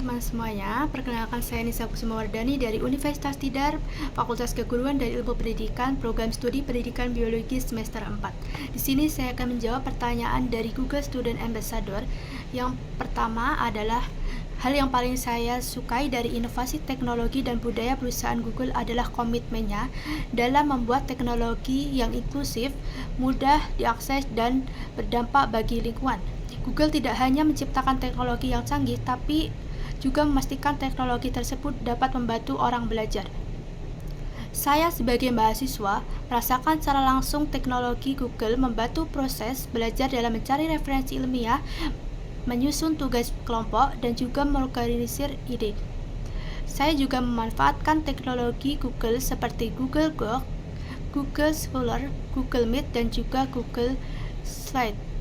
teman-teman semuanya, perkenalkan saya Nisa Kusumawardani dari Universitas Tidar, Fakultas Keguruan dan Ilmu Pendidikan, Program Studi Pendidikan Biologi semester 4. Di sini saya akan menjawab pertanyaan dari Google Student Ambassador. Yang pertama adalah, hal yang paling saya sukai dari inovasi teknologi dan budaya perusahaan Google adalah komitmennya dalam membuat teknologi yang inklusif, mudah diakses, dan berdampak bagi lingkungan. Google tidak hanya menciptakan teknologi yang canggih, tapi juga memastikan teknologi tersebut dapat membantu orang belajar. Saya sebagai mahasiswa merasakan secara langsung teknologi Google membantu proses belajar dalam mencari referensi ilmiah, menyusun tugas kelompok, dan juga mengorganisir ide. Saya juga memanfaatkan teknologi Google seperti Google Docs, Google Scholar, Google Meet, dan juga Google Slide.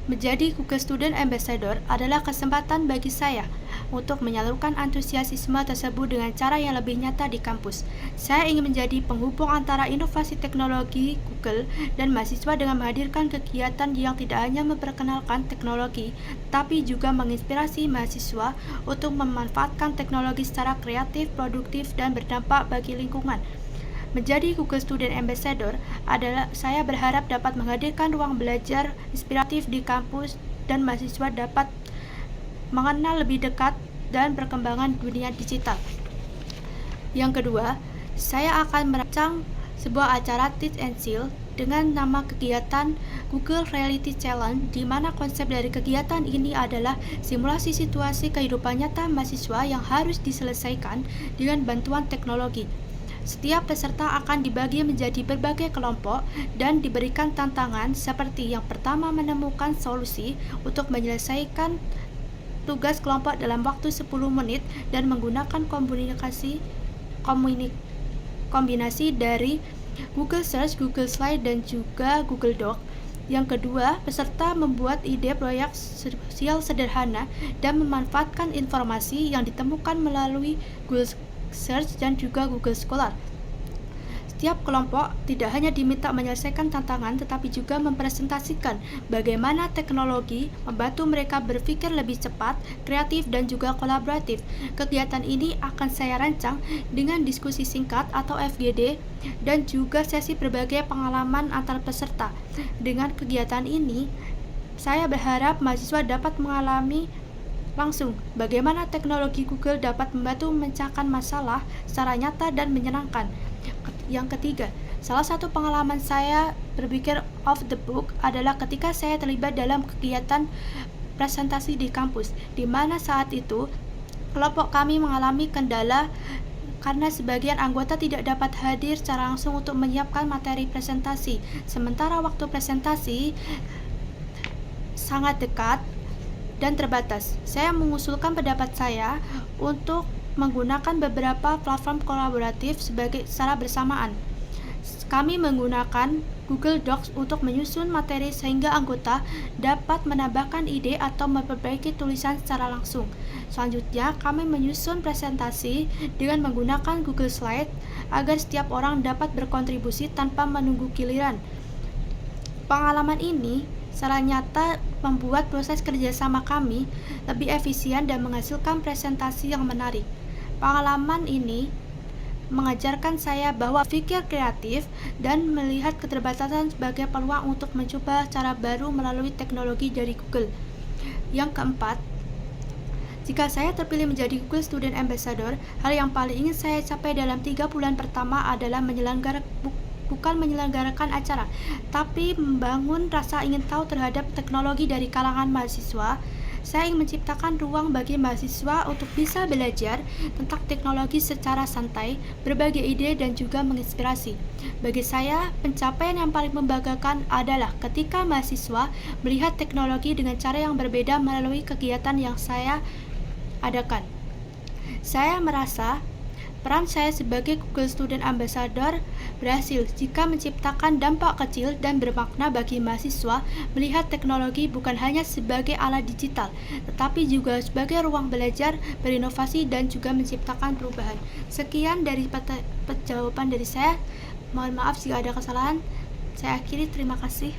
Menjadi Google Student Ambassador adalah kesempatan bagi saya untuk menyalurkan antusiasme tersebut dengan cara yang lebih nyata di kampus. Saya ingin menjadi penghubung antara inovasi teknologi Google dan mahasiswa dengan menghadirkan kegiatan yang tidak hanya memperkenalkan teknologi, tapi juga menginspirasi mahasiswa untuk memanfaatkan teknologi secara kreatif, produktif, dan berdampak bagi lingkungan. Menjadi Google Student Ambassador adalah saya berharap dapat menghadirkan ruang belajar inspiratif di kampus dan mahasiswa dapat mengenal lebih dekat dan perkembangan dunia digital. Yang kedua, saya akan merancang sebuah acara Teach and Chill dengan nama kegiatan Google Reality Challenge, di mana konsep dari kegiatan ini adalah simulasi situasi kehidupan nyata mahasiswa yang harus diselesaikan dengan bantuan teknologi. Setiap peserta akan dibagi menjadi berbagai kelompok dan diberikan tantangan seperti yang pertama menemukan solusi untuk menyelesaikan tugas kelompok dalam waktu 10 menit dan menggunakan kombinasi dari Google Search, Google Slide, dan juga Google Docs. Yang kedua, peserta membuat ide proyek sosial sederhana dan memanfaatkan informasi yang ditemukan melalui Google Search dan juga Google Scholar. Setiap kelompok tidak hanya diminta menyelesaikan tantangan, tetapi juga mempresentasikan bagaimana teknologi membantu mereka berpikir lebih cepat, kreatif, dan juga kolaboratif. Kegiatan ini akan saya rancang dengan diskusi singkat atau FGD dan juga sesi berbagai pengalaman antar peserta. Dengan kegiatan ini, saya berharap mahasiswa dapat mengalami langsung bagaimana teknologi Google dapat membantu memecahkan masalah secara nyata dan menyenangkan. Yang ketiga, salah satu pengalaman saya berpikir off the book adalah ketika saya terlibat dalam kegiatan presentasi di kampus, di mana saat itu kelompok kami mengalami kendala karena sebagian anggota tidak dapat hadir secara langsung untuk menyiapkan materi presentasi. Sementara waktu presentasi sangat dekat dan terbatas. Saya mengusulkan pendapat saya untuk menggunakan beberapa platform kolaboratif secara bersamaan. Kami menggunakan Google Docs untuk menyusun materi sehingga anggota dapat menambahkan ide atau memperbaiki tulisan secara langsung. Selanjutnya, kami menyusun presentasi dengan menggunakan Google Slide agar setiap orang dapat berkontribusi tanpa menunggu giliran. Pengalaman ini secara nyata membuat proses kerjasama kami lebih efisien dan menghasilkan presentasi yang menarik. Pengalaman ini mengajarkan saya bahwa pikir kreatif dan melihat keterbatasan sebagai peluang untuk mencoba cara baru melalui teknologi dari Google. Yang keempat, jika saya terpilih menjadi Google Student Ambassador, hal yang paling ingin saya capai dalam 3 bulan pertama adalah bukan menyelenggarakan acara, tapi membangun rasa ingin tahu terhadap teknologi dari kalangan mahasiswa. Saya ingin menciptakan ruang bagi mahasiswa untuk bisa belajar tentang teknologi secara santai, berbagi ide, dan juga menginspirasi. Bagi saya, pencapaian yang paling membanggakan adalah ketika mahasiswa melihat teknologi dengan cara yang berbeda melalui kegiatan yang saya adakan. Saya merasa peran saya sebagai Google Student Ambassador berhasil jika menciptakan dampak kecil dan bermakna bagi mahasiswa melihat teknologi bukan hanya sebagai alat digital, tetapi juga sebagai ruang belajar, berinovasi, dan juga menciptakan perubahan. Sekian dari jawaban dari saya. Mohon maaf jika ada kesalahan. Saya akhiri, terima kasih.